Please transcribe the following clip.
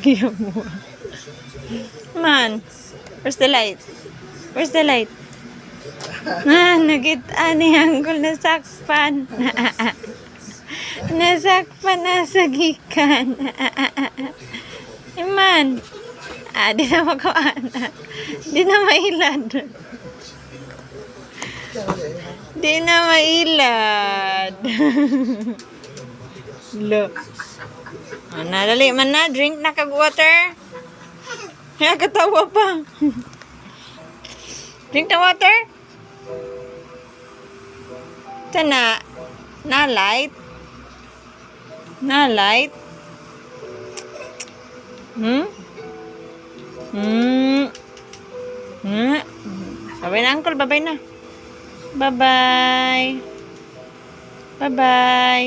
Giyawa. Man, where's the light? Where's the light? Nakita ni Anggol na sakpan. Nasakpan na sa gikan. Iman. Di na magkawaan. Di na mailad. Di na mailad. Look. Dali man na. Drink na kag water. Kaya katawa pa. Drink na water. Ito na. Na light. Na light. Babay na, uncle. Babay na. Bye-bye. Bye-bye.